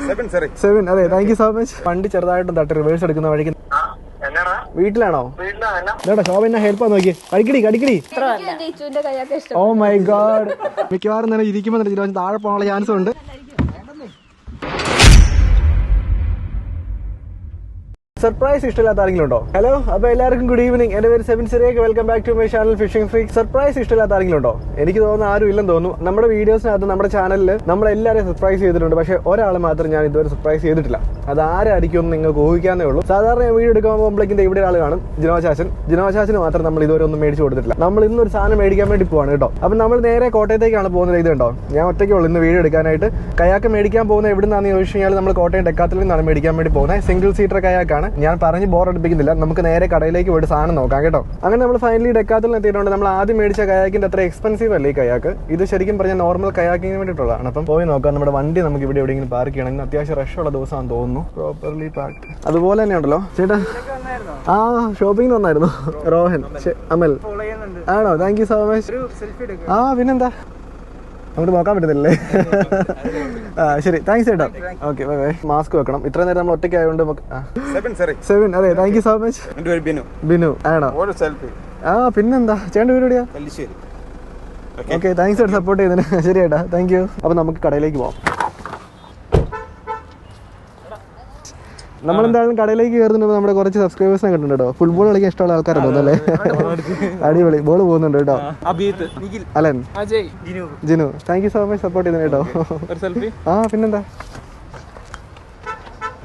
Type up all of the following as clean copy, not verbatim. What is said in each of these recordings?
7. അതെ, thank you so much. വണ്ടി ചെറുതായിട്ടും തട്ടി റിവേഴ്സ് എടുക്കുന്ന വഴിക്ക്. വീട്ടിലാണോ? ഇതാ ശോഭ എന്നെ ഹെൽപ്പ് നോക്കി. കടിക്കടി. Oh my god. മിക്കവാറും തന്നെ ഇരിക്കുമ്പോൾ താഴെ പോകാനുള്ള ചാൻസും ഉണ്ട്. സർപ്രൈസ് ഇഷ്ടമില്ലാത്ത ആരെങ്കിലും ഉണ്ടോ? ഹലോ, അപ്പൊ എല്ലാവർക്കും ഗുഡ് ഈവനിങ്. എന്റെ പേര് Sebin Cyriac. Welcome back to my channel fishing freak. Surprise ഇഷ്ടമില്ലാത്ത ആരെങ്കിലും ഉണ്ടോ? എനിക്ക് തോന്നുന്നു ആരും ഇല്ലെന്ന് തോന്നുന്നു. നമ്മുടെ വീഡിയോസിനകത്ത് നമ്മുടെ ചാനലിൽ നമ്മളെല്ലാവരെയും സർപ്രൈസ് ചെയ്തിട്ടുണ്ട്. പക്ഷേ ഒരാൾ മാത്രം ഞാൻ ഇതുവരെ സർപ്രൈസ് ചെയ്തിട്ടില്ല. അത് ആരായിരിക്കും എന്ന് നിങ്ങൾക്ക് ഊഹിക്കാന്നേ ഉള്ളൂ. സാധാരണ വീഡിയോ എടുക്കാൻ പോകുമ്പോഴേക്കും ഇവിടെ ആൾ കാണും, ജിനോചാച്ചന് മാത്രം നമ്മൾ ഇതുവരെ ഒന്നും മേടിച്ചു കൊടുത്തിട്ടില്ല. നമ്മൾ ഇന്നൊരു സാധനം മേടിക്കാൻ വേണ്ടി പോവാണ് കേട്ടോ. അപ്പൊ നമ്മൾ നേരെ കോട്ടയത്തേക്കാണ് പോകുന്നത്. ഇത് കണ്ടോ, ഞാൻ ഒറ്റയ്ക്കേ ഉള്ളൂ ഇന്ന് വീഡിയോ എടുക്കാനായിട്ട്. കയാക്ക് മേടിക്കാൻ പോകുന്നത് എവിടുന്നാന്ന് ചോദിച്ചു കഴിഞ്ഞാൽ നമ്മൾ കോട്ടയം ഡെക്കാത്തിൽ നിന്നാണ് മേടിക്കാൻ വേണ്ടി പോകുന്നത്. സിംഗിൾ സീറ്റർ കയാക്കാണ്. ഞാൻ പറഞ്ഞ് ബോർ അടുപ്പിക്കുന്നില്ല, നമുക്ക് നേരെ കടയിലേക്ക് പോയിട്ട് സാധനം നോക്കാം കേട്ടോ. അങ്ങനെ നമ്മൾ ഫൈനലി ഡെക്കാത്തിൽ എത്തിയിട്ടുണ്ട്. നമ്മൾ ആദ്യം മേടിച്ച കയാക്കിന്റെ അത്ര എക്സ്പെൻസീവ് അല്ലേ ഈ കയാക്ക്. ഇത് ശരിക്കും പറഞ്ഞാൽ നോർമൽ കയാക്കിങ്ങിന് വേണ്ടിയിട്ടുള്ളതാണ്. അപ്പം പോയി നോക്കാം. നമ്മുടെ വണ്ടി നമുക്ക് ഇവിടെ എവിടെയെങ്കിലും പാർക്ക് ചെയ്യണം. ഇന്ന് അത്യാവശ്യം റഷുള്ള ദിവസമാണെന്ന് തോന്നുന്നു. Properly park. അതുപോലെ തന്നെ ഉണ്ടല്ലോ ചേട്ടാ. ആ, ഷോപ്പിംഗ് വന്നായിരുന്നു റോഹൻ അമൽ. ആണോ? Thank you so much. ആ, പിന്നെന്താ, നമുക്ക് നോക്കാൻ പറ്റുന്നില്ലേ? ശരി, താങ്ക്സ് ചേട്ടാ. Okay, bye bye. മാസ്ക് വെക്കണം. ഇത്ര നേരം നമ്മൾ ഒറ്റയ്ക്ക് ആയതുകൊണ്ട്. 7. അതെ, thank you so much. Binu. ആണോ? ആ, പിന്നെന്താ, ചേട്ടൻ്റെ വീട് എവിടെയാ? ഓക്കെ, താങ്ക്സ് ചേട്ടാ സപ്പോർട്ട് ചെയ്തതിന്. ശരി ചേട്ടാ, താങ്ക് യു. അപ്പൊ നമുക്ക് കടയിലേക്ക് പോവാം. നമ്മളെന്തായാലും കടയിലേക്ക് കയറുന്നുണ്ട്. നമ്മുടെ കുറച്ച് സബ്സ്ക്രൈബേഴ്സിനെ കണ്ടിട്ടുണ്ട് കേട്ടോ. ഫുട്ബോൾ കളിക്കാൻ ഇഷ്ടമുള്ള ആൾക്കാരെ തോന്നുന്നല്ലേ? അടിപൊളി. ബോൾ പോകുന്നുണ്ട് കേട്ടോ. Alan, Jinu, thank you so much support ചെയ്തതിന് കേട്ടോ. ആ, പിന്നെന്താ,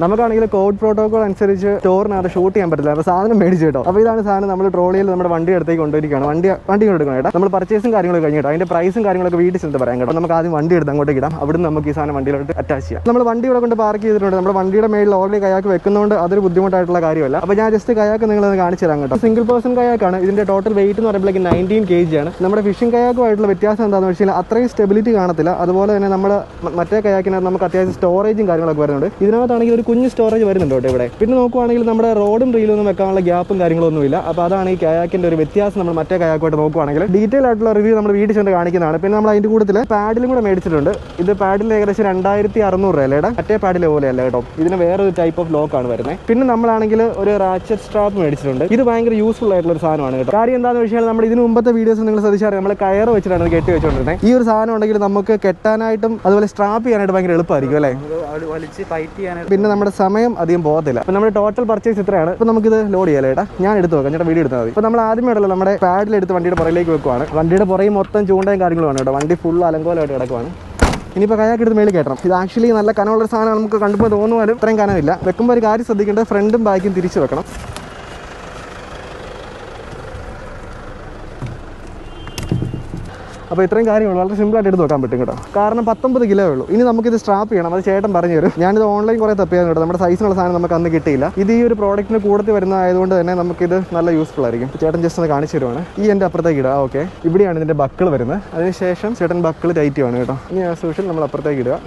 നമുക്കാണെങ്കിൽ കോഡ് പ്രോട്ടോകോൾ അനുസരിച്ച് സ്റ്റോറിനകത്ത് ഷൂട്ട് ചെയ്യാൻ പറ്റില്ല. അപ്പോൾ സാധനം മേടിച്ചു കേട്ടോ. അപ്പോൾ ഇതാണ് സാധനം. നമ്മൾ ട്രോളിയിൽ നമ്മുടെ വണ്ടി അടുത്തേക്ക് കൊണ്ടുവരികയാണ്. വണ്ടി കൊണ്ടെടുക്കണം കേട്ടോ. നമ്മൾ പർച്ചേസും കാര്യങ്ങളൊക്കെ കഴിഞ്ഞിട്ടോ. അതിന്റെ പ്രൈസും കാര്യങ്ങളൊക്കെ വീട്ടിൽ ചെന്ന് പറയാം കേട്ടോ. നമുക്ക് ആദ്യം വണ്ടി എടുത്ത് അങ്ങോട്ടേക്ക് ഇടാം. അവിടുന്ന് നമുക്ക് ഈ സാധനം വണ്ടിയിലോട്ട് അറ്റാച്ച് ചെയ്യാം. നമ്മൾ വണ്ടി ഇവിടെ കൊണ്ട് പാർക്ക് ചെയ്തിട്ടുണ്ട്. നമ്മുടെ വണ്ടിയുടെ മേളിൽ ഓൾറെഡി കയാക്ക് വെക്കുന്നതുകൊണ്ട് അതൊരു ബുദ്ധിമുട്ടായിട്ടുള്ള കാര്യമല്ല. അപ്പോൾ ഞാൻ ജസ്റ്റ് കയാക്ക് നിങ്ങളത് കാണിച്ചു തരാം കേട്ടോ. സിംഗിൾ പേഴ്സൺ കയാക്കാണ്. ഇതിന്റെ ടോട്ടൽ വെയിറ്റ് എന്ന് പറയുമ്പോഴേക്ക് 19 kg ആണ്. നമ്മുടെ ഫിഷിംഗ് കയാക്കുമായിട്ടുള്ള വ്യത്യാസം എന്താണെന്ന് വെച്ചാൽ അത്രയും സ്റ്റെബിലിറ്റി കാണത്തില്ല. അതുപോലെ തന്നെ നമ്മുടെ മറ്റേ കയാക്കിനകത്ത് നമുക്ക് അത്യാവശ്യം സ്റ്റോറേജും കാര്യങ്ങളൊക്കെ വരുന്നുണ്ട്. ഇതിനകത്താണെങ്കിൽ ഒരു കുഞ്ഞ് സ്റ്റോറേജ് വരുന്നുണ്ട് ഇവിടെ. പിന്നെ നോക്കുവാണെങ്കിൽ നമ്മുടെ റോഡും റീലൊന്നും വെക്കാനുള്ള ഗ്യാപ്പും കാര്യങ്ങളൊന്നും ഇല്ല. അപ്പോൾ അതാണ് ഈ കയാക്കിന്റെ ഒരു വ്യത്യാസം. നമ്മൾ മറ്റേ കയാക്കുമായിട്ട് നോക്കുവാണെങ്കിൽ ഡീറ്റെയിൽ ആയിട്ടുള്ള റിവ്യൂ നമ്മൾ വീട്ടിൽ ചെന്ന് കാണിക്കുന്നതാണ്. പിന്നെ നമ്മൾ അതിന്റെ കൂടുതൽ പാഡിലും കൂടെ മേടിച്ചിട്ടുണ്ട്. ഇത് പാഡിൽ ഏകദേശം 2600 രൂപയല്ലേ. മറ്റേ പാഡിലെ പോലെയല്ല കേട്ടോ. ഇതിന് വേറൊരു ടൈപ്പ് ഓഫ് ലോക്കാണ് വരുന്നത്. പിന്നെ നമ്മളാണെങ്കിൽ ഒരു റാച്ചറ്റ് സ്ട്രാപ്പ് മേടിച്ചിട്ടുണ്ട്. ഇത് ഭയങ്കര യൂസ്ഫുൾ ആയിട്ടുള്ള ഒരു സാധനമാണ് കേട്ടോ. കാര്യം എന്താണെന്ന് വെച്ചാൽ നമ്മൾ ഇതിന് മുമ്പത്തെ വീഡിയോസ് നിങ്ങൾ ശ്രദ്ധിച്ചാൽ നമ്മൾ കയർ വെച്ചിട്ടാണ് കെട്ടി വെച്ചുകൊണ്ടിരുന്നത്. ഈ ഒരു സാധനം ഉണ്ടെങ്കിൽ നമുക്ക് കെട്ടാനായിട്ടും അതുപോലെ സ്ട്രാപ്പ് ചെയ്യാനായിട്ട് ഭയങ്കര എളുപ്പമായിരിക്കും അല്ലേ. പിന്നെ നമ്മുടെ സമയം അധികം പോകത്തില്ല. അപ്പോൾ നമ്മുടെ ടോട്ടൽ പർച്ചേസ് ഇത്രയാണ്. അപ്പോൾ നമുക്കിത് ലോഡ് ചെയ്യാം ഏട്ടാ. ഞാൻ എടുത്ത് വെക്കാം, ചേട്ടാ വീഡിയോ എടുത്താൽ മതി. അപ്പോൾ നമ്മൾ ആദ്യമേ ഉണ്ടല്ലോ നമ്മുടെ പാഡിലെടുത്ത് വണ്ടിയുടെ പുറകിലേക്ക് വെക്കുവാണ്. വണ്ടിയുടെ പുറകെ മൊത്തം ചൂണ്ടയും കാര്യങ്ങളുമാണ് കേട്ടോ. വണ്ടി ഫുൾ അലങ്കോലമായിട്ട് കിടക്കുവാണ്. ഇനിയിപ്പോൾ കയാക്ക് എടുത്ത് മേളിൽ കയറ്റണം. ഇത് ആക്ച്വലി നല്ല കനമുള്ള സാധനമാണ്. നമുക്ക് കണ്ടുമ്പോൾ തോന്നുവാനും ഇത്രയും കനമില്ല. വെക്കുമ്പോൾ ഒരു കാര്യം ശ്രദ്ധിക്കേണ്ടത് ഫ്രണ്ടും ബാക്കും തിരിച്ച് വെക്കണം. അപ്പോൾ ഇത്രയും കാര്യങ്ങൾ വളരെ സിമ്പിളായിട്ട് എടുത്ത് വെക്കാൻ പറ്റും കേട്ടോ. കാരണം 19 കിലോ ഉള്ളൂ. ഇനി നമുക്കിത് സ്ട്രാപ്പ് ചെയ്യണം. അത് ചേട്ടൻ പറഞ്ഞു തരും. ഞാനിത് ഓൺലൈൻ കുറേ തപ്പിയായിരുന്നു കേട്ടോ. നമ്മുടെ സൈസിനുള്ള സാധനം നമുക്ക് അന്ന് കിട്ടിയില്ല. ഇത് ഈ ഒരു പ്രോഡക്റ്റിന് കൂടുതൽ വരുന്നതായതുകൊണ്ട് തന്നെ നമുക്കിത് നല്ല യൂസ്ഫുൾ ആയിരിക്കും. ചേട്ടൻ ജസ്റ്റ് ഒന്ന് കാണിച്ചു തരുവാണ്. ഈ എൻ്റെ അപ്പുറത്തേക്ക് ഇടുക. ഓക്കെ, ഇവിടെയാണ് ഇതിൻ്റെ ബക്കിൾ വരുന്നത്. അതിനുശേഷം ചേട്ടൻ ബക്കിൾ ടൈറ്റ് ചെയ്യുവാണ് കേട്ടോ. ഇനി ആസ് യൂഷ്വൽ നമ്മൾ അപ്പുറത്തേക്ക് ഇടുക.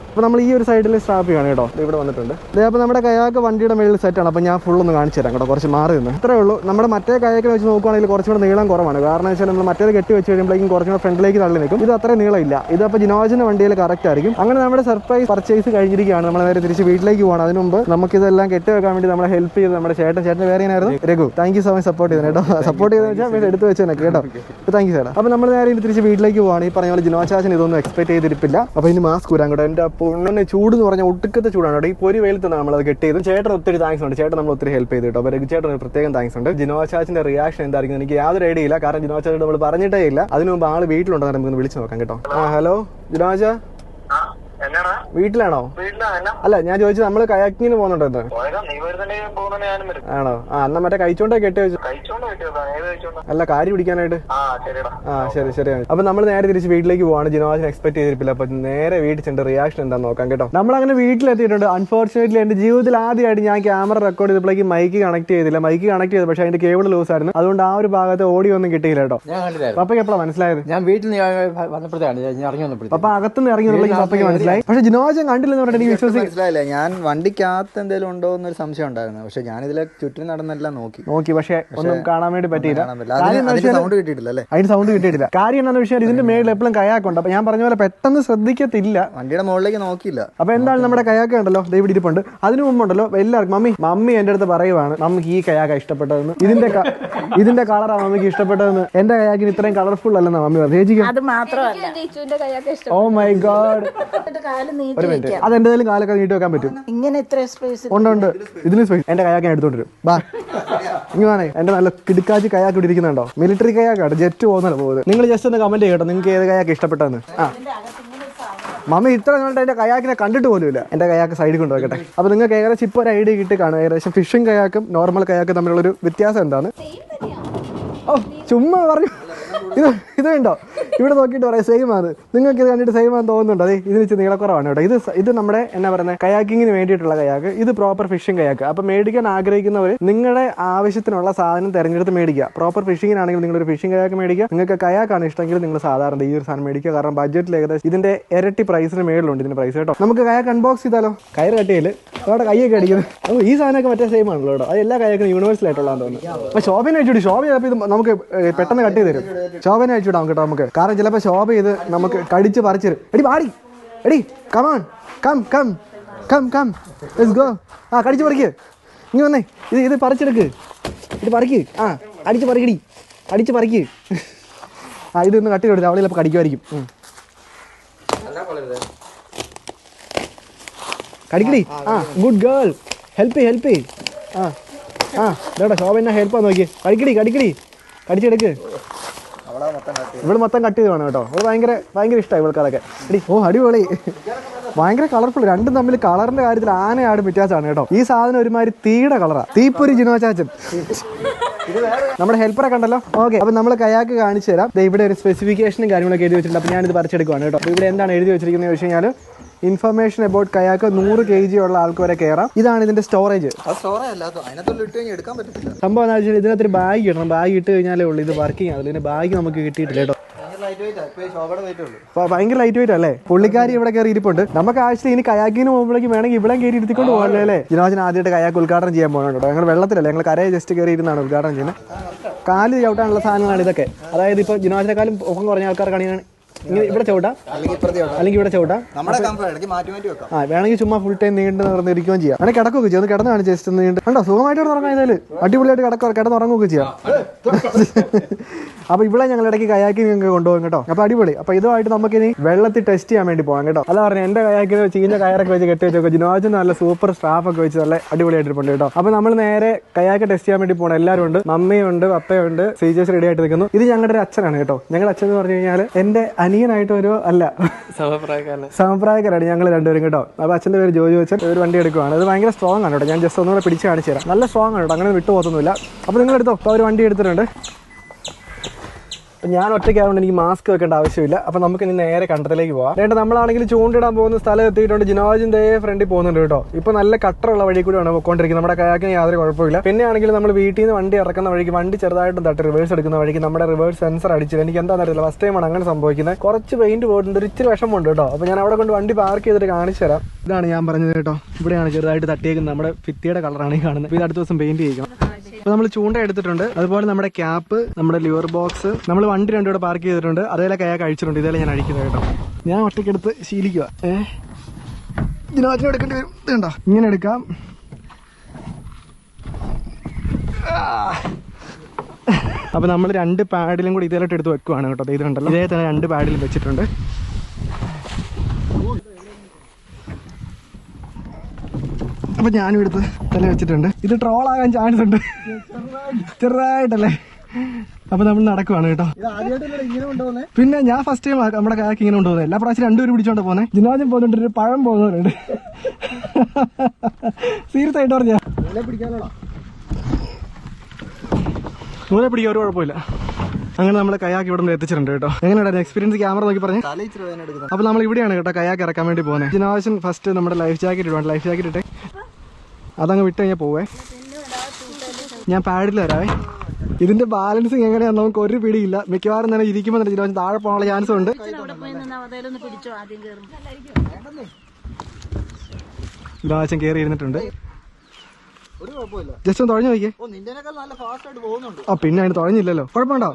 അപ്പോൾ നമ്മൾ ഈ ഒരു സൈഡിൽ സ്ട്രാപ്പ് ചെയ്യണം കേട്ടോ. ഇവിടെ വന്നിട്ടുണ്ട്. അപ്പോൾ നമ്മുടെ കയാക്ക് വണ്ടിയുടെ മേളിൽ സെറ്റാണ്. അപ്പോൾ ഞാൻ ഫുള്ളൊന്ന് കാണിച്ചു തരാം കേട്ടോ. കുറച്ച് മാറി നിന്ന് ഇത്രേ ഉള്ളൂ. നമ്മുടെ മറ്റേ കയാക്കിനെ വെച്ച് നോക്കുകയാണെങ്കിൽ കുറച്ചുകൂടെ നീളം കുറവാണ്. കാരണം വെച്ചാൽ നമ്മൾ മറ്റേത് കെട്ടി വെച്ച് കഴിയുമ്പോഴേക്കും കുറച്ചുകൂടെ ഫ്രണ്ടിലേക്ക് തള്ളി നിൽക്കും. ഇത് അത്രയും നീളമില്ല. ഇത് അപ്പോൾ ജിനോജിൻ്റെ വണ്ടിയിൽ കറക്റ്റ് ആയിരിക്കും. അങ്ങനെ നമ്മുടെ സർപ്രൈസ് പർച്ചേസ് കഴിഞ്ഞിരിക്കുകയാണ്. നമ്മൾ നേരെ തിരിച്ച് വീട്ടിലേക്ക് പോകണം. അതിന് മുമ്പ് നമുക്കിതെല്ലാം കെട്ടി വെക്കാൻ വേണ്ടി നമ്മളെ ഹെൽപ്പ് ചെയ്ത് നമ്മുടെ ചേട്ടൻ വേറെ ആയിരുന്നു Raghu. Thank you so much support ചെയ്തത് കേട്ടോ. സപ്പോർട്ട് ചെയ്തെന്ന് വെച്ചാൽ എടുത്ത് വെച്ചേനൊക്കെ കേട്ടോ. താങ്ക് യു ചേട്ടാ. അപ്പോൾ നമ്മൾ നേരെ തിരിച്ച് വീട്ടിലേക്ക് പോവാണ്. ഈ പറഞ്ഞ പോലെ ജിനോചാച്ചൻ ഇതൊന്നും എക്സ്പെക്ട് ചെയ്തിരിപ്പില്ല. അപ്പോൾ ഇനി മാസ്ക് കൂരാൻ കേട്ടോ. എൻ്റെ പൊണ്ണനെ ചൂട് എന്ന് പറഞ്ഞാൽ ഒട്ടുക്കത്തെ ചൂടാണ് കേട്ടോ. ഈ പൊരി വെയിലത്ത് നമ്മളത് കെട്ടി ചെയ്തു. ചേട്ടൻ ഒത്തിരി താങ്ക്സ് ഉണ്ട്. ചേട്ടൻ നമ്മൾ ഒത്തിരി ഹെൽപ്പ് ചെയ്തു കേട്ടോ. അപ്പോൾ രഘു ചേട്ടൻ ഒരു പ്രത്യേകം താങ്ക്സ് ഉണ്ട്. ജിനോചാച്ചിന്റെ റിയാക്ഷൻ എന്തായിരിക്കും എനിക്ക് യാതൊരു ഐഡിയ ഇല്ല. കാരണം ജിനോചാച്ചോട് നമ്മൾ പറഞ്ഞിട്ടേ ഇല്ല. അതിന് മുമ്പ് ആൾ വീട്ടിലുണ്ടോ നമുക്ക് വിളിച്ചു നോക്കാം കേട്ടോ. ഹലോ ജിനോച, വീട്ടിലാണോ? അല്ല, ഞാൻ ചോദിച്ചത് നമ്മള് കയാക്കിങ്ങിന് പോകുന്നുണ്ടോ? ആണോ? ആ, എന്നാ മറ്റേ കഴിച്ചോണ്ടേ കെട്ടി വെച്ചു. അല്ല, കാര്യം പിടിക്കാനായിട്ട്. ആ, ശരി ശരി. അപ്പൊ നമ്മൾ നേരെ തിരിച്ച് വീട്ടിലേക്ക് പോവാണ്. ജിനോജിനെ എക്സ്പെക്ട് ചെയ്തിരിപ്പില്ല. അപ്പൊ നേരെ വീട്ടിൽ ചെന്ന് റിയാക്ഷൻ എന്താന്ന് നോക്കാം കേട്ടോ. നമ്മളങ്ങനെ വീട്ടിലെത്തിയിട്ടുണ്ട്. അൺഫോർച്ചുനേറ്റ്ലി എന്റെ ജീവിതത്തിൽ ആദ്യമായിട്ട് ഞാൻ ക്യാമറ റെക്കോർഡ് ചെയ്തപ്പോഴേക്ക് മൈക്ക് കണക്ട് ചെയ്തില്ല. മൈക്ക് കണക്ട് ചെയ്തു, പക്ഷെ അതിന്റെ കേബിൾ ലൂസ് ആയിരുന്നു. അതുകൊണ്ട് ആ ഒരു ഭാഗത്ത് ഓഡിയോ ഒന്നും കിട്ടിയില്ല കേട്ടോ. പപ്പയ്ക്ക് എപ്പോഴാണ് മനസ്സിലായത്? ഞാൻ വീട്ടിൽ നിന്ന് വന്നപ്പോഴത്തേക്കാണ് ഞാൻ ഇറങ്ങി വന്നപ്പോഴത്തേക്ക്. അപ്പൊ അകത്തുനിന്ന് ഇറങ്ങി പപ്പയ്ക്ക് മനസ്സിലായി. മനസ്സിലായി. പക്ഷെ ജിനോജൻ കണ്ടില്ലെന്ന് പറഞ്ഞിട്ട് എനിക്ക് മനസ്സിലായില്ല. ഞാൻ വണ്ടിക്കകത്ത് എന്തെങ്കിലും ഉണ്ടോ എന്നൊരു സംശയം ഉണ്ടായിരുന്നു. പക്ഷെ ഞാൻ ഇതിലെ ചുറ്റും നടന്നെല്ലാം നോക്കി പക്ഷെ ഒന്നും കാണാൻ വേണ്ടി പറ്റിയില്ല. സൗണ്ട് കിട്ടിയിട്ടില്ല അല്ലേ? അതിന് സൗണ്ട് കിട്ടിയിട്ടില്ല. കാര്യം എന്താണെന്ന് വെച്ചാൽ ഇതിന്റെ മേളിൽ എപ്പോഴും കയാക്കുണ്ട്. അപ്പൊ ഞാൻ പറഞ്ഞ പോലെ പെട്ടെന്ന് ശ്രദ്ധിക്കത്തില്ല, വണ്ടിയുടെ മുകളിലേക്ക് നോക്കിയില്ല. അപ്പൊ എന്താണ് നമ്മുടെ കയാക്ക ഉണ്ടല്ലോ ദൈവം ഇരിപ്പുണ്ട്. അതിനു മുമ്പുണ്ടല്ലോ എല്ലാവർക്കും മമ്മി എന്റെ അടുത്ത് പറയുവാണ് മമ്മിക്ക് ഈ കയാക്ക ഇഷ്ടപ്പെട്ടതെന്ന്, ഇതിന്റെ കളറാണ് മമ്മിക്ക് ഇഷ്ടപ്പെട്ടതെന്ന്. എന്റെ കയാക്കിന് ഇത്രയും കളർഫുൾ അല്ലെന്നാ മമ്മി പറഞ്ഞു. അത് മാത്രമല്ല, ഓ മൈ ഗോഡ്, അതെന്തായാലും കാലൊക്കെ നീട്ടി വെക്കാൻ പറ്റും. ഇങ്ങനെ ഇത്ര സ്പേസ് ഉണ്ട്. ഇതിന് സ്പേസ്. എന്റെ കയാക്കാൻ എടുത്തോണ്ട് വരും. ബാ ഇങ്ങനെ എന്റെ നല്ല കിടുക്കാച്ചി കയാക്ക് ഇവിടെ ഇരിക്കുന്നുണ്ടോ? മിലിറ്ററി കയാക്കാണ്, ജെറ്റ് പോകുന്നല്ലോ പോകുന്നത്. നിങ്ങൾ ജസ്റ്റ് ഒന്ന് കമന്റ് ചെയ്യട്ടോ നിങ്ങൾക്ക് ഏത് കയാക്ക് ഇഷ്ടപ്പെട്ടതെന്ന്. മമ്മി ഇത്ര നാളായിട്ട് എന്റെ കയാക്കിനെ കണ്ടിട്ട് പോലുമില്ല. എന്റെ കയാക്ക് സൈഡിൽ കൊണ്ടുപോകട്ടെ. അപ്പൊ നിങ്ങൾക്ക് ഏകദേശം ഇപ്പൊ ഒരു ഐഡിയ കിട്ടി കാണും ഏകദേശം ഫിഷിംഗ് കയാക്കും നോർമൽ കയാക്കും തമ്മിലുള്ളൊരു വ്യത്യാസം എന്താണ്. ഓ ചുമ്മാ പറഞ്ഞു. ഇത് ഉണ്ടോ ഇവിടെ നോക്കിയിട്ട് പറയാം സെയിം ആണ്. നിങ്ങൾക്ക് ഇത് കണ്ടിട്ട് സെയിം ആണെന്ന് തോന്നുന്നുണ്ടോ? അതെ ഇതിന് വെച്ച് നീളക്കുറവാണ് കേട്ടോ. ഇത് നമ്മുടെ എന്നാ പറയുന്നത് കയാക്കിങ്ങിന് വേണ്ടിയിട്ടുള്ള കയാക്ക്. ഇത് പ്രോപ്പർ ഫിഷിംഗ് കയാക്ക്. അപ്പൊ മേടിക്കാൻ ആഗ്രഹിക്കുന്നവർ നിങ്ങളുടെ ആവശ്യത്തിനുള്ള സാധനം തിരഞ്ഞെടുത്ത് മേടിക്കുക. പ്രോപ്പർ ഫിഷിങ്ങിനാണെങ്കിൽ നിങ്ങളൊരു ഫിഷിംഗ് കയാക്ക് മേടിക്കുക. നിങ്ങൾക്ക് കയാക്കാണ് ഇഷ്ടമെങ്കിൽ നിങ്ങൾ സാധാരണ ഈ ഒരു സാധനം മേടിക്കുക. കാരണം ബഡ്ജറ്റിൽ ഏകദേശം ഇതിന്റെ ഇരട്ടി പ്രൈസിന് മേളിലുണ്ട് ഇതിന്റെ പ്രൈസ് കേട്ടോ. നമുക്ക് കയാക്ക് അൺബോക്സ് ചെയ്താലോ? കയറ് കട്ടിയില് അവിടെ കൈയൊക്കെ അടിക്കുന്നത്. അപ്പോൾ ഈ സാധനമൊക്കെ മറ്റേ സെയിം ആണല്ലോ കേട്ടോ. അത് എല്ലാ കയാക്കും യൂണിവേഴ്സൽ ആയിട്ടുള്ളതാന്ന് തോന്നുന്നു. അപ്പൊ ശോഭന അയച്ചുകൂടി. ശോഭ ചിലപ്പോൾ ഇത് നമുക്ക് പെട്ടെന്ന് കട്ട് ചെയ്ത് തരും. ശോഭന അയച്ചുവിടാം കേട്ടോ നമുക്ക്. കാരണം ചിലപ്പോൾ ശോഭ ഇത് നമുക്ക് കടിച്ച് പറിച്ചു. എടി പാടി എടി come on come come come come let's go. ആ കടിച്ച് പറിക്ക്. ഇനി വന്നേ ഇത് പറിച്ചെടുക്ക്. ഇത് പറിക്ക്. ആ അടിച്ച് പറിക്കടി, അടിച്ച് പറിക്ക്. ആ ഇതൊന്ന് കട്ടി കൊടുത്ത് അവിടെ ചിലപ്പോൾ കടിക്കുമായിരിക്കും. കടിക്കടി. ആ ഗുഡ് ഗേൾ. ഹെൽപ്പ്. ആ ഇതേടാ ശോഭ എന്നാ ഹെൽപ്പാന്ന് നോക്കിയേ. കടിക്കടി കടിച്ചെടുക്ക്. ഇവിടെ മൊത്തം കട്ട് ചെയ്ത് വേണം കേട്ടോ. അവൾ ഭയങ്കര ഇഷ്ടമായി ഇവൾക്കതൊക്കെ. എടി ഓ അടിപൊളി, ഭയങ്കര കളർഫുൾ. രണ്ടും തമ്മിൽ കളറിന്റെ കാര്യത്തിൽ ആനയാടും വ്യത്യാസമാണ് കേട്ടോ. ഈ സാധനം ഒരുമാതിരി തീയുടെ കളറാ. തീപ്പൊരി ജിനോചാച്ചൻ. നമ്മുടെ ഹെൽപ്പറെ കണ്ടല്ലോ. ഓക്കെ, അപ്പൊ നമ്മൾ കയാക്ക് കാണിച്ചു തരാം. ഇവിടെ ഒരു സ്പെസിഫിക്കേഷനും കാര്യങ്ങളൊക്കെ എഴുതി വെച്ചിട്ടുണ്ട്. അപ്പൊ ഞാനിത് പറിച്ചെടുക്കുവാണ് കേട്ടോ. ഇവിടെ എന്താണ് എഴുതി വെച്ചിരിക്കുന്നത് വെച്ച് കഴിഞ്ഞാൽ ഇൻഫർമേഷൻ അബൌട്ട് കയാക്ക് 100 kg ഉള്ള ആൾക്ക് വരെ കയറാം. ഇതാണ് ഇതിന്റെ സ്റ്റോറേജ്. സംഭവം എന്താ വെച്ചാൽ ഇതിനകത്തൊരു ബാഗ് ഇടണം. ബാഗ് ഇട്ട് കഴിഞ്ഞാലേ ഉള്ളൂ ഇത് വർക്കിംഗ് ആവില്ല. ഇതിന്റെ ബാഗ് നമുക്ക് കിട്ടിയിട്ടില്ല കേട്ടോ. ഭയങ്കര ലൈറ്റ് വെയിറ്റ് അല്ലേ. പുള്ളിക്കാരി ഇവിടെ കയറി ഇരിപ്പുണ്ട്. നമുക്ക് ആവശ്യം ഇനി കയാക്കിന് പോകുമ്പോഴേക്കും വേണമെങ്കിൽ ഇവിടെ കയറി ഇരുത്തിക്കൊണ്ട് പോകല്ലേ അല്ലേ. ജിനോജൻ ആദ്യമായിട്ട് കയാക്ക് ഉദ്ഘാടനം ചെയ്യാൻ പോകുന്നുണ്ടോ. ഞങ്ങൾ വെള്ളത്തിലല്ലേ, ഞങ്ങൾ കരയെ ജസ്റ്റ് കയറി ഇരുന്നാണ് ഉദ്ഘാടനം ചെയ്യുന്നത്. കാല് ചവിട്ടാനുള്ള സാധനങ്ങളാണ് ഇതൊക്കെ. അതായത് ഇപ്പോൾ ജിനോജനെക്കാളും ഒപ്പം കുറഞ്ഞ ആൾക്കാർക്കാണെങ്കിൽ ഇങ്ങനെ ഇവിടെ ചവിട്ടാം, അല്ലെങ്കിൽ ഇവിടെ ചവിട്ടാം. ആ വേണമെങ്കിൽ ചുമ്മാ ഫുൾ ടൈം നീണ്ടു നിറഞ്ഞിരിക്കുകയും ചെയ്യാം. അങ്ങനെ കിടക്കുകയൊക്കെ ചെയ്യാം. കിടന്ന് കാണിച്ച് ജസ്റ്റ് നീണ്ട് കണ്ടോ. സുഖമായിട്ട് ഉറങ്ങാം. ഇതായാലും അടിപൊളിയായിട്ട് കിടന്നുറങ്ങുകയൊക്കെ ചെയ്യാം. അപ്പൊ ഇവിടെ ഞങ്ങൾ ഇടയ്ക്ക് കയാക്കിങ് ഒക്കെ കൊണ്ടുപോകും കേട്ടോ. അപ്പൊ അടിപൊളി. അപ്പൊ ഇതുമായിട്ട് നമുക്ക് ഇനി വെള്ളത്തിൽ ടെസ്റ്റ് ചെയ്യാൻ വേണ്ടി പോകാം കേട്ടോ. അതാ പറഞ്ഞത് എന്റെ കയാക്കിന് ചീഞ്ഞ കയറൊക്കെ വെച്ച് കെട്ടി വെച്ചൊക്കെ ജിനോജൻ നല്ല സൂപ്പർ സ്റ്റാഫൊക്കെ വെച്ച് നല്ല അടിപൊളിയായിട്ടുണ്ട് കേട്ടോ. അപ്പൊ നമ്മൾ നേരെ കയാക്ക് ടെസ്റ്റ് ചെയ്യാൻ വേണ്ടി പോകണം. എല്ലാവരും ഉണ്ട്, മമ്മിയുണ്ട്, പപ്പയുണ്ട്, സീജേഴ്സ് റെഡി ആയിട്ട് നിൽക്കുന്നു. ഇത് ഞങ്ങളുടെ ഒരു അച്ഛനാണ് കേട്ടോ. ഞങ്ങളുടെ അച്ഛൻ എന്ന് പറഞ്ഞു കഴിഞ്ഞാൽ എന്റെ അനിയനായിട്ട് ഒരു അല്ല സമപ്രായക്കാരാണ് ഞങ്ങൾ രണ്ടുപേരും കേട്ടോ. അപ്പൊ അച്ഛന്റെ പേര് ജോജു അച്ഛൻ. ഒരു വണ്ടി എടുക്കുവാണ്. അത് ഭയങ്കര സ്ട്രോങ് ആണ് കേട്ടോ. ഞാൻ ജസ്റ്റ് ഒന്നുകൂടെ പിടിച്ച് കാണിച്ചു തരാം. നല്ല സ്ട്രോങ് ആണ് കേട്ടോ. അങ്ങനെ വിട്ടു പോകത്തൊന്നുമില്ല. അപ്പൊ നിങ്ങൾ എടുത്തോ. അപ്പൊ ഒരു വണ്ടി എടുത്തിട്ടുണ്ട്. ഞാൻ ഒറ്റയ്ക്കായതുകൊണ്ട് എനിക്ക് മാസ്ക് വെക്കേണ്ട ആവശ്യമില്ല. അപ്പൊ നമുക്ക് ഇനി നേരെ കണ്ടത്തിലേക്ക് പോവാം. വേണ്ട നമ്മളാണെങ്കിൽ ചൂണ്ടിടാൻ പോകുന്ന സ്ഥലം എത്തിയിട്ടുണ്ട്. ജിനോജിന്റെ ഫ്രണ്ടിൽ പോകുന്നുണ്ട് കേട്ടോ. ഇപ്പൊ നല്ല കട്ടറുള്ള വഴി കൂടിയാണ് പോയിക്കൊണ്ടിരിക്കുന്നത്. നമ്മുടെ കയാക്കിന് യാതൊരു കുഴപ്പമില്ല. പിന്നെ ആണെങ്കിൽ നമ്മൾ വീട്ടിൽ നിന്ന് വണ്ടി ഇറക്കുന്ന വഴിക്ക് വണ്ടി ചെറുതായിട്ടും തട്ടി റിവേഴ്സ് എടുക്കുന്ന വഴിക്ക് നമ്മുടെ റിവേഴ്സ് സെൻസർ അടിച്ചില്ല. എനിക്ക് എന്താണെന്ന് അറിയില്ല, ഫസ്റ്റ് ടൈമാണ് അങ്ങനെ സംഭവിക്കുന്നത്. കുറച്ച് പെയിന്റ് പോയിട്ടുണ്ട്, ഒരു ഇച്ചിരി വിഷമമുണ്ട് കേട്ടോ. അപ്പൊ ഞാൻ അവിടെ കൊണ്ട് വണ്ടി പാർക്ക് ചെയ്തിട്ട് കാണിച്ചു തരാം. ഇതാണ് ഞാൻ പറഞ്ഞത് കേട്ടോ. ഇവിടെയാണ് ചെറുതായിട്ട് തട്ടിയേക്കുന്നത്. നമ്മുടെ ഭിത്തിയുടെ കളറാണ് ഈ കാണുന്നത്. ഇത് അടുത്ത ദിവസം പെയിന്റ് ചെയ്യിക്കണം. അപ്പൊ നമ്മൾ ചൂണ്ട എടുത്തിട്ടുണ്ട്. അതുപോലെ നമ്മുടെ ക്യാപ്പ്, നമ്മുടെ ലിവർ ബോക്സ്, നമ്മൾ വണ്ടി രണ്ടുകൂടെ പാർക്ക് ചെയ്തിട്ടുണ്ട്. അതേപോലെ കയാക്ക് അഴിച്ചിട്ടുണ്ട്. ഇതേലെ ഞാൻ അഴിക്കുന്നത് കേട്ടോ. ഞാൻ ഒറ്റയ്ക്കെടുത്ത് ശീലിക്കുക. ഇതിനകത്ത് എടുക്കേണ്ടി വരും. ഇതുണ്ടോ, ഇങ്ങനെ എടുക്കാം. അപ്പൊ നമ്മൾ 2 പാഡിലും കൂടി ഇതേലോട്ട് എടുത്ത് വെക്കുവാണ് കേട്ടോ. ഇത് കണ്ടല്ലോ, ഇതേ തന്നെ 2 പാഡിലും വെച്ചിട്ടുണ്ട്. അപ്പൊ ഞാനും എടുത്ത് തല വെച്ചിട്ടുണ്ട്. ഇത് ട്രോളാകാൻ ചാൻസ് ഉണ്ട് ചെറുതായിട്ടല്ലേ. അപ്പൊ നമ്മൾ നടക്കുവാണ് കേട്ടോ. പിന്നെ ഞാൻ ഫസ്റ്റ് ടൈം നമ്മുടെ കയാക്ക് ഇങ്ങനെ കൊണ്ടുപോകുന്നത്. എല്ലാ പ്രാവശ്യം 2 പേര് പിടിച്ചോണ്ട് പോകുന്നത്. ജിനോജൻ പോകുന്നുണ്ട്, ഒരു പഴം പോകുന്നവരുണ്ട്. സീരിയസ് ആയിട്ട് പറഞ്ഞ നൂലെ പിടിക്കാൻ ഒരു കുഴപ്പമില്ല. അങ്ങനെ നമ്മൾ കയാക്ക് ഇവിടെ നിന്ന് എത്തിച്ചിട്ടുണ്ട് കേട്ടോ. എങ്ങനെയാണ് എക്സ്പീരിയൻസ്? ക്യാമറ നോക്കി പറഞ്ഞു. അപ്പൊ നമ്മൾ ഇവിടെയാണ് കേട്ടോ കയാക്ക് ഇറക്കാൻ വേണ്ടി പോകുന്നത്. ജിനോജൻ ഫസ്റ്റ് നമ്മുടെ ലൈഫ് ജാക്കറ്റ് ഇടുവാണ്. ലൈഫ് ജാക്കറ്റ് ഇട്ടേ അതങ്ങ് വിട്ട് കഴിഞ്ഞാൽ പോവേ. ഞാൻ പാഡിൽ തരാവേ. ഇതിന്റെ ബാലൻസിങ് എങ്ങനെയാന്ന് നമുക്ക് ഒരു പിടിയില്ല. മിക്കവാറും തന്നെ ഇരിക്കുമ്പോൾ തന്നെ ജിനോജൻ താഴെ പോകാനുള്ള ചാൻസ് ഉണ്ട്. ജിനോജൻ കയറി ഇരുന്നിട്ടുണ്ട്. ജസ്റ്റ് ഒന്ന് തുഴഞ്ഞു നോക്കിയേ. പിന്നെ അതിന് തുഴഞ്ഞില്ലല്ലോ. കുഴപ്പമുണ്ടോ?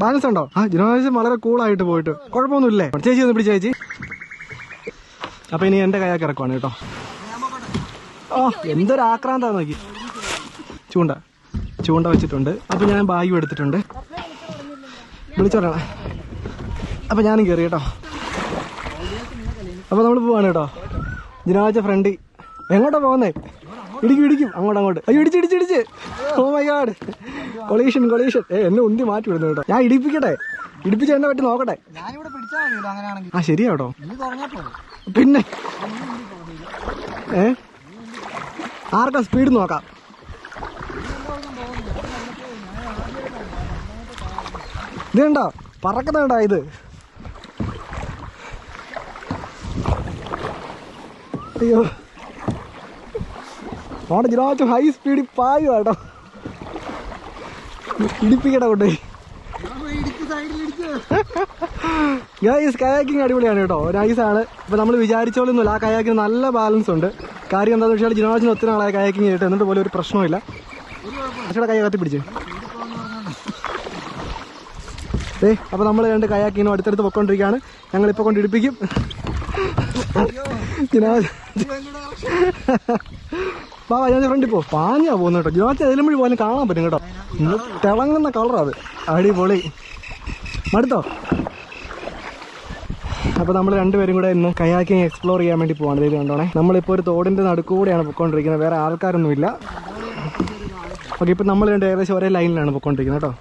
ബാലൻസ് ഉണ്ടോ? ജിനോജൻ വളരെ കൂളായിട്ട് പോയിട്ട് കുഴപ്പമൊന്നുമില്ലേ? ചേച്ചി ഒന്ന് പിടിച്ച ചേച്ചി. അപ്പൊ ഇനി എന്റെ കയാക്ക് ഇറക്കുവാണ് കേട്ടോ. എന്തൊരു ആക്രാന്താ നോക്കി. ചൂണ്ട വെച്ചിട്ടുണ്ട്. അപ്പൊ ഞാൻ ബാഗും എടുത്തിട്ടുണ്ട്. വിളിച്ചോളാം. അപ്പൊ ഞാനും കയറി കേട്ടോ. അപ്പൊ നമ്മൾ പോവാണ് കേട്ടോ. ജിനോജ ഫ്രണ്ട് എങ്ങോട്ടാ പോകുന്നേ? ഇടിക്കും അങ്ങോട്ട്. അയ്യോ ഇടിച്ച്. Oh my god, collision. എന്നെ ഉന്തി മാറ്റി വിടുന്നു കേട്ടോ. ഞാൻ ഇടിപ്പിച്ച എന്നെ പറ്റി നോക്കട്ടെ. ശരിയാ കേട്ടോ. പിന്നെ ആർക്കാ സ്പീഡ് നോക്കാം. ഇത് കണ്ടോ പറക്കുന്നുണ്ടോ ഇത്? അയ്യോ അവിടെ ജിനോജ് ഹൈ സ്പീഡിൽ പായുക കേട്ടോ. ഇടിപ്പിക്കട്ടെ കൊണ്ട്. ഗൈസ് കയാക്കിങ് അടിപൊളിയാണ് കേട്ടോ, നൈസാണ്. ഇപ്പൊ നമ്മൾ വിചാരിച്ചോളൊന്നുമില്ല, ആ കയാക്കിന് നല്ല ബാലൻസ് ഉണ്ട്. കാര്യം എന്താണെന്ന് വെച്ചാൽ ജിനോജിന് ഒത്തിരി നാളായ കയാക്കിങ് ചെയ്തിട്ട് എന്നിട്ട് പോലും ഒരു പ്രശ്നമില്ല. പക്ഷേ കൈ കത്തി പിടിച്ച് അപ്പൊ നമ്മൾ രണ്ട് കയാക്കിനും അടുത്തടുത്ത് പൊക്കോണ്ടിരിക്കുകയാണ്. ഞങ്ങളിപ്പോ കൊണ്ട് ഇടിപ്പിക്കും. ബാബാ ഞാൻ ഫ്രണ്ടിൽ പോ. പാഞ്ഞാ പോകുന്നു കേട്ടോ. ജിനോജ് എതിലുമ്പഴി പോലും കാണാൻ പറ്റും കേട്ടോ. തിളങ്ങുന്ന കളറാ അത്. അടിപൊളി. മടുത്തോ? അപ്പൊ നമ്മൾ രണ്ടുപേരും കൂടെ ഇന്ന് കയാക്കിങ് എക്സ്പ്ലോർ ചെയ്യാൻ വേണ്ടി പോവാണ്. ഇത് കണ്ടോണേ, നമ്മളിപ്പോ ഒരു തോടിന്റെ നടുക്കൂടെയാണ് പൊക്കോണ്ടിരിക്കുന്നത്. വേറെ ആൾക്കാരൊന്നുമില്ല. ഓക്കെ, ഇപ്പൊ നമ്മൾ രണ്ട് ഏകദേശം ഒരേ ലൈനിലാണ് പൊക്കോണ്ടിരിക്കുന്നത് കേട്ടോ.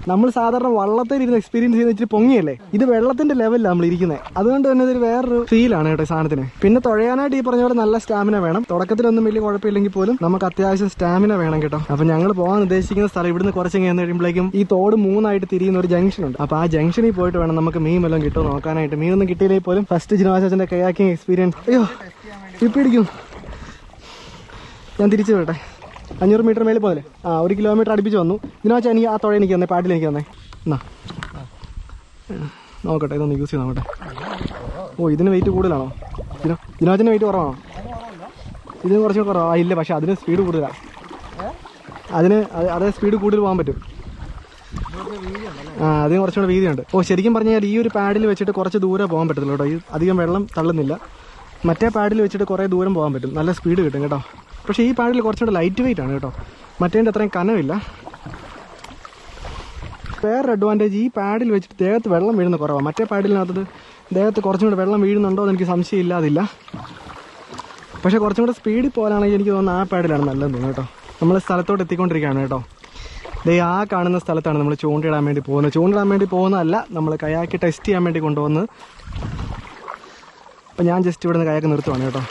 നമ്മൾ സാധാരണ വള്ളത്തിൽ ഇരുന്ന് എക്സ്പീരിയൻസ് ചെയ്യുന്ന ഇച്ചിരി പൊങ്ങിയല്ലേ, ഇത് വെള്ളത്തിന്റെ ലെവലിലാണ് നമ്മൾ ഇരിക്കുന്നത്. അതുകൊണ്ട് തന്നെ ഇതൊരു വേറൊരു ഫീലാണ് കേട്ടോ സാധനത്തിന്. പിന്നെ തുഴയാനായിട്ട് ഈ പറഞ്ഞ പോലെ നല്ല സ്റ്റാമിന വേണം. തുടക്കത്തിലൊന്നും വലിയ കുഴപ്പമില്ലെങ്കിൽ പോലും നമുക്ക് അത്യാവശ്യം സ്റ്റാമിന വേണം കേട്ടോ. അപ്പൊ ഞങ്ങൾ പോകാൻ ഉദ്ദേശിക്കുന്ന സ്ഥലം ഇവിടുന്ന് കുറച്ച് കഴിഞ്ഞ് കഴിയുമ്പോഴേക്കും ഈ തോട് മൂന്നായിട്ട് തിരിയുന്ന ഒരു ജംഗ്ഷൻ ഉണ്ട്. അപ്പൊ ആ ജംഗ്ഷനിൽ പോയിട്ട് വേണം നമുക്ക് മീൻ വല്ലതും കിട്ടുമോ നോക്കാനായിട്ട്. മീനൊന്നും കിട്ടിയില്ലെങ്കിൽ പോലും ഫസ്റ്റ് ജിനോജന്റെ കയാക്കിങ് എക്സ്പീരിയൻസ്. അയ്യോ ഇപ്പിടിക്കും. ഞാൻ തിരിച്ചു വിട്ടെ. 500 മീറ്റർ മേളിൽ പോലെ 1 കിലോമീറ്റർ അടുപ്പിച്ച് വന്നു. ഇതിനാച്ചാൽ എനിക്ക് ആ തുഴ എനിക്ക് തന്നെ, പാട്ടിൽ എനിക്ക് തന്നെ. എന്നാ നോക്കട്ടെ, ഇതൊന്ന് യൂസ് ചെയ്ത് നോക്കട്ടെ. ഓ ഇതിന് വെയിറ്റ് കൂടുതലാണോ? ജിനോജിന് വെയിറ്റ് കുറവാണോ? ഇതിന് കുറച്ചുകൂടി കുറവാ. ഇല്ല, പക്ഷെ അതിന് സ്പീഡ് കൂടുതലാണ്. അതേ സ്പീഡ് കൂടുതൽ പോകാൻ പറ്റും. അതിന് കുറച്ചുകൂടെ വീതിയുണ്ട്. ഓ ശരിക്കും പറഞ്ഞാൽ ഈ ഒരു പാഡിൽ വെച്ചിട്ട് കുറച്ച് ദൂരെ പോകാൻ പറ്റത്തില്ല കേട്ടോ. ഈ അധികം വെള്ളം തള്ളുന്നില്ല. മറ്റേ പാഡിൽ വെച്ചിട്ട് കുറേ ദൂരം പോകാൻ പറ്റും. നല്ല സ്പീഡ് കിട്ടും കേട്ടോ. പക്ഷേ ഈ പാഡിൽ കുറച്ചുകൂടെ ലൈറ്റ് വെയിറ്റ് ആണ് കേട്ടോ. മറ്റേതിൻ്റെ അത്രയും കനമില്ല. വേറൊരു അഡ്വാൻറ്റേജ്, ഈ പാഡിൽ വെച്ചിട്ട് ദേഹത്ത് വെള്ളം വീഴുന്ന കുറവാണ്. മറ്റേ പാഡിലിനകത്ത് ദേഹത്ത് കുറച്ചും കൂടെ വെള്ളം വീഴുന്നുണ്ടോ എന്ന് എനിക്ക് സംശയം ഇല്ലാതില്ല. പക്ഷേ കുറച്ചും കൂടെ സ്പീഡിൽ പോകാനാണെങ്കിൽ എനിക്ക് തോന്നുന്നു ആ പാഡിലാണ് നല്ലതെന്ന് തോന്നുന്നു കേട്ടോ. നമ്മൾ സ്ഥലത്തോട്ട് എത്തിക്കൊണ്ടിരിക്കുകയാണ് കേട്ടോ. ആ കാണുന്ന സ്ഥലത്താണ് നമ്മൾ ചൂണ്ടയിടാൻ വേണ്ടി പോകുന്നത്. ചൂണ്ടിടാൻ വേണ്ടി പോകുന്നതല്ല, നമ്മൾ കയാക്ക് ടെസ്റ്റ് ചെയ്യാൻ വേണ്ടി കൊണ്ടുപോകുന്നത്. അപ്പം ഞാൻ ജസ്റ്റ് ഇവിടെ നിന്ന് കയാക്ക് നിർത്തുവാണ് കേട്ടോ.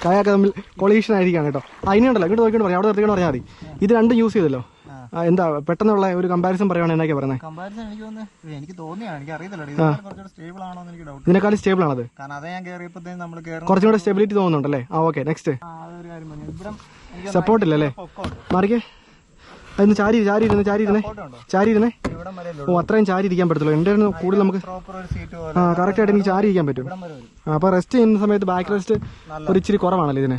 കയാക്ക് തമ്മിൽ കൊളീഷൻ ആയിരിക്കാണ് കേട്ടോ. അതിനുണ്ടല്ലോ ഇങ്ങോട്ട് നോക്കിയിട്ട് പറയാം, അവിടെ നിർത്തിക്കൊണ്ട് പറഞ്ഞാൽ മതി. ഇത് രണ്ടും യൂസ് ചെയ്തല്ലോ. എന്താ പെട്ടെന്നുള്ള ഒരു കമ്പാരിസൺ പറയുവാണ് എന്നൊക്കെ പറയുന്നത്? ഇതിനെക്കാളും സ്റ്റേബിൾ ആണത്. കുറച്ചും കൂടെ സ്റ്റെബിലിറ്റി തോന്നുന്നുണ്ടല്ലേ? Okay next. സപ്പോർട്ട് ഇല്ലല്ലേ? മാറിക്കേ. അതൊന്ന് ചാരിയിരുന്നേ. ഓ അത്രയും ചാരി ഇരിക്കാൻ പറ്റത്തുള്ളൂ. എൻ്റെ കൂടുതൽ നമുക്ക് കറക്റ്റ് ആയിട്ട് എനിക്ക് ചാരി ഇരിക്കാൻ പറ്റും. അപ്പൊ റെസ്റ്റ് ചെയ്യുന്ന സമയത്ത് ബാക്ക് റെസ്റ്റ് ഒരു ഇച്ചിരി കുറവാണല്ലോ ഇതിന്.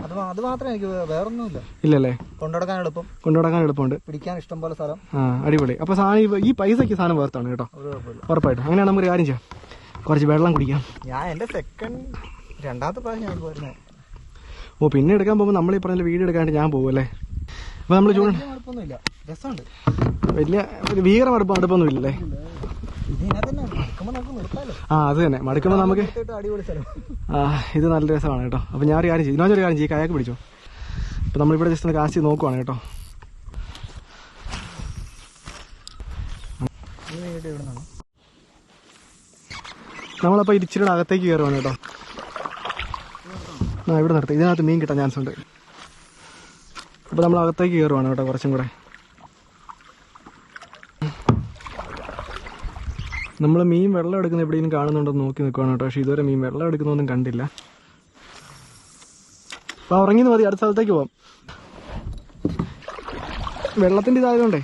അത് മാത്രമേ എനിക്ക് വേറൊന്നുമില്ല. ഇല്ലല്ലേ? കൊണ്ടുനടക്കാൻ എളുപ്പമുണ്ട്, പിടിക്കാൻ ഇഷ്ടം പോലെ സ്ഥലം. അടിപൊളി. അപ്പൊ സാധനം ഈ പൈസക്ക് സാധനം വേർത്താണ് കേട്ടോ, ഉറപ്പായിട്ടും. അങ്ങനെയാണ് നമുക്ക് കാര്യം ചെയ്യാം, കുറച്ച് വെള്ളം കുടിക്കാം. ഞാൻ എന്റെ രണ്ടാമത്തെ പ്രാവശ്യം പോയിരുന്നേ. ഓ പിന്നെ എടുക്കാൻ പോകുമ്പോൾ നമ്മൾ ഈ പറഞ്ഞ വീഡിയോ എടുക്കാണ്ട് ഞാൻ പോകും അല്ലേ? അപ്പൊ നമ്മള് രസമുണ്ട്, വലിയ ഭീകര അടുപ്പൊന്നും ഇല്ലല്ലേ? അത് തന്നെ മടുക്കുമ്പോൾ നമുക്ക് ഇത് നല്ല രസമാണ് കേട്ടോ. അപ്പൊ ഞാൻ ഒരു കാര്യം ചെയ്യും, ഇതിനൊരു കാര്യം ചെയ്യും, കയാക്ക് പിടിച്ചോ. അപ്പൊ നമ്മളിവിടെ ജസ്റ്റ് ഒന്ന് കാസ്റ്റ് ചെയ്ത് നോക്കുവാണ് കേട്ടോ. നമ്മളപ്പോ ഇരിച്ചിരുടെ അകത്തേക്ക് കയറുവാണ് കേട്ടോ. ഇവിടെ നിർത്തി, ഇതിനകത്ത് മീൻ കിട്ടാൻ ചാൻസ് ഉണ്ട്. അപ്പൊ നമ്മൾ അകത്തേക്ക് കയറുവാണ് കേട്ടോ. കുറച്ചും കൂടെ നമ്മൾ മീൻ വെള്ളം എടുക്കുന്ന എവിടെയും കാണുന്നുണ്ടോ നോക്കി നിൽക്കുവാണ് കേട്ടോ. പക്ഷെ ഇതുവരെ മീൻ വെള്ളം എടുക്കുന്നൊന്നും കണ്ടില്ല. അപ്പോൾ ഉറങ്ങിന്ന് മതി, അടുത്ത സ്ഥലത്തേക്ക് പോവാം. വെള്ളത്തിൻ്റെ ഇതായതുകൊണ്ടേ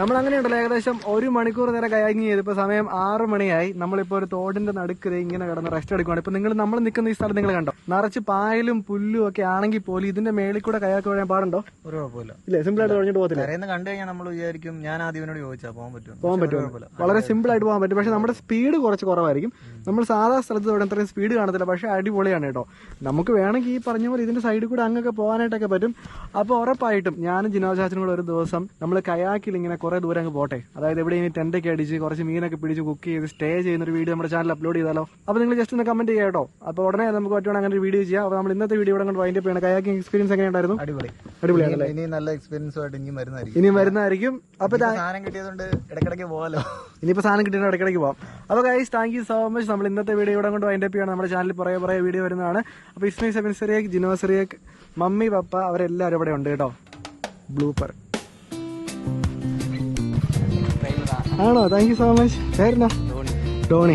നമ്മളങ്ങനെ ഉണ്ടല്ലോ ഏകദേശം 1 മണിക്കൂർ നേരം കയാക്കിങ് ചെയ്ത് ഇപ്പോൾ സമയം 6 മണിയായി. നമ്മളിപ്പോൾ ഒരു തോടിന്റെ നടുക്ക് ഇങ്ങനെ കിടന്ന് റെസ്റ്റ് എടുക്കുകയാണ്. ഇപ്പൊ നമ്മൾ നിൽക്കുന്ന ഈ സ്ഥലം നിങ്ങൾ കണ്ടോ, നിറച്ച് പായലും പുല്ലും ഒക്കെ ആണെങ്കിൽ പോലും ഇതിന്റെ മേളിൽ കൂടെ കയാക്ക് വരാൻ പാടുണ്ടോ? ഒരു കുഴപ്പമില്ല, ഇല്ലേ? സിമ്പിൾ ആയിട്ട് പറഞ്ഞിട്ട് പോകത്തില്ല. കണ്ടു കഴിഞ്ഞാൽ നമ്മൾ വിചാരിക്കും ഞാൻ ആദ്യം ചോദിച്ചാൽ പോകാൻ പറ്റും, വളരെ സിമ്പിൾ ആയിട്ട് പോകാൻ പറ്റും. പക്ഷെ നമ്മുടെ സ്പീഡ് കുറച്ച് കുറവായിരിക്കും. നമ്മൾ സാധാ സ്ഥലത്ത് ഇവിടെ അത്രയും സ്പീഡ് കാണത്തില്ല, പക്ഷെ അടിപൊളിയാണ് കേട്ടോ. നമുക്ക് വേണമെങ്കിൽ ഈ പറഞ്ഞ പോലെ ഇതിന്റെ സൈഡിൽ കൂടെ അങ്ങൊക്കെ പോകാനായിട്ടൊക്കെ പറ്റും. അപ്പോൾ ഉറപ്പായിട്ടും ഞാനും ജിനോജാച്ചനും കൂടെ ഒരു ദിവസം നമ്മൾ കയാക്കിൽ ഇങ്ങനെ കുറെ ദൂരം അങ്ങ് പോട്ടെ. അതായത് എവിടെ ഇനി ടെന്റൊക്കെ അടിച്ച് കുറച്ച് മീനൊക്കെ പിടിച്ച് കുക്ക് ചെയ്ത് സ്റ്റേ ചെയ്യുന്ന ഒരു വീഡിയോ നമ്മുടെ ചാനൽ അപ്ലോഡ് ചെയ്താലോ? അപ്പോൾ നിങ്ങൾ ജസ്റ്റ് ഒന്ന് കമന്റ് ചെയ്യാം കേട്ടോ. അപ്പോൾ ഉടനെ നമുക്ക് പറ്റുവാണെങ്കിൽ അങ്ങനെ ഒരു വീഡിയോ ചെയ്യാം. അപ്പോൾ നമ്മൾ ഇന്നത്തെ വീഡിയോ ഇവിടെ കൊണ്ട് വൈൻഡ് അപ്പ് ചെയ്യണം. കയാക്കിംഗ് എക്സ്പീരിയൻസ് എങ്ങനെയുണ്ടായിരുന്നു? അടിപൊളിയാണല്ലേ? ഇനി നല്ല എക്സ്പീരിയൻസ് ആയിട്ട് ഇനിയും വരുന്നതായിരിക്കും. അപ്പോൾ സാധനം കിട്ടിയതുകൊണ്ട് ഇടയ്ക്കിടയ്ക്ക് പോകാലോ. ഇനിയിപ്പോൾ സാധനം കിട്ടിയിട്ട് ഇടയ്ക്കിടയ്ക്ക് പോകാം. അപ്പോൾ guys, thank you so much. നമ്മൾ ഇന്നത്തെ വീഡിയോ ഇവിടെ കൊണ്ട് വൈൻഡ് അപ്പ് ചെയ്യണം. നമ്മുടെ ചാനലിൽ കുറേ വീഡിയോ വരുന്നതാണ്. അപ്പോൾ ഇസ്മി സെബിൻ സിറിയക്, ജിനോ സിറിയക്, മമ്മി പപ്പ അവരെല്ലാവരും ഇവിടെ ഉണ്ട് കേട്ടോ. ബ്ലൂപ്പർ ആണോ? Thank you so much. പേരെന്താ? ടോണി.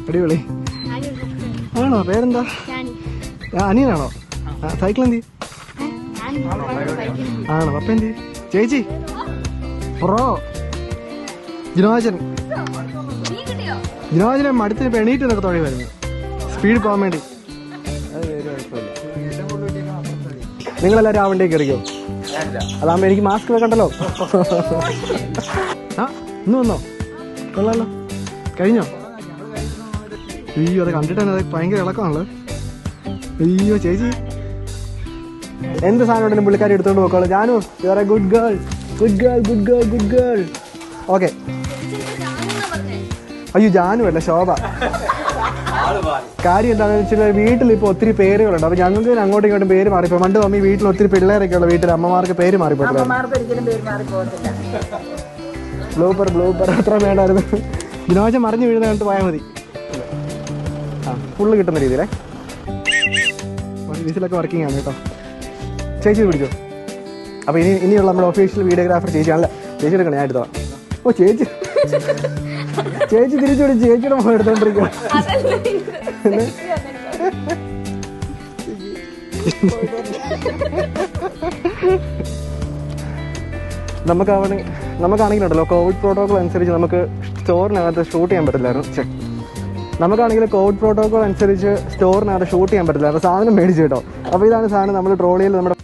അടിപൊളി ആണോ? പേരെന്താ? അനിയനാണോ? സൈക്കിൾ എന്തി ആണോ? പപ്പ എന്തി? ചേച്ചി പ്രോ ജിനോജനെ മടുത്തിന് പെണീറ്റ് എന്നൊക്കെ തുടങ്ങി വരുന്നു സ്പീഡ് പോകാൻ വേണ്ടി. നിങ്ങളെല്ലാവരും ആ വണ്ടിയിൽ കയറിക്കോ, അതാകുമ്പോ എനിക്ക് മാസ്ക് വെക്കണ്ടല്ലോ. ആ ഇന്ന് വന്നോ? കൊള്ളാലോ. കഴിഞ്ഞോ? അയ്യോ, അത് കണ്ടിട്ട് തന്നെ ഭയങ്കര ഇളക്കമാണല്ലോ. അയ്യോ ചേച്ചി, എന്ത് സാധനം ഉണ്ടെങ്കിലും പുള്ളിക്കാരി എടുത്തോണ്ട് പോക്കോളൂ. Janu, you are a good girl, good girl, good girl, good girl. Okay. അയ്യോ ജാനു അല്ല, ശോഭ. കാര്യം എന്താണെന്ന് വെച്ചാൽ വീട്ടിൽ ഇപ്പോൾ ഒത്തിരി പേരുകളുണ്ട്. അപ്പൊ ഞങ്ങൾക്ക് അങ്ങോട്ടും ഇങ്ങോട്ടും പേര് മാറിപ്പോ. പണ്ട് മമ്മി വീട്ടിൽ ഒത്തിരി പിള്ളേരൊക്കെ ഉള്ള വീട്ടിൽ അമ്മമാർക്ക് പേര് മാറിപ്പോട്ടില്ല. ബ്ലൂപ്പർ അത്ര വേണ്ടായിരുന്നു. ജിനോജൻ മറിഞ്ഞു വീഴുന്ന കണ്ടിട്ട് പോയാൽ മതി. ആ ഫുള്ള് കിട്ടുന്ന രീതിയിലേ വിസിലൊക്കെ വർക്കിംഗ് ആണ് കേട്ടോ. ചേച്ചി പിടിച്ചോ. അപ്പോൾ ഇനിയുള്ള നമ്മുടെ ഒഫീഷ്യൽ വീഡിയോഗ്രാഫർ ചേച്ചിയാണല്ലോ. ചേച്ചി എടുക്കണം, ഞാൻ എടുത്തോ. ഓ ചേച്ചി തിരിച്ചു പിടിച്ച് ചേച്ചിയുടെ മുഖം എടുത്തോണ്ടിരിക്കുക. നമുക്കാണെങ്കിലുണ്ടല്ലോ കോവിഡ് പ്രോട്ടോകോൾ അനുസരിച്ച് നമുക്ക് സ്റ്റോറിനകത്ത് ഷൂട്ട് ചെയ്യാൻ പറ്റില്ലായിരുന്നു. നമുക്കാണെങ്കിൽ കോവിഡ് പ്രോട്ടോകോൾ അനുസരിച്ച് സ്റ്റോറിനകത്ത് ഷൂട്ട് ചെയ്യാൻ പറ്റില്ല. അപ്പോൾ സാധനം മേടിച്ചു കേട്ടോ. അപ്പോൾ ഇതാണ് സാധനം നമ്മൾ ട്രോളിയിൽ നമ്മുടെ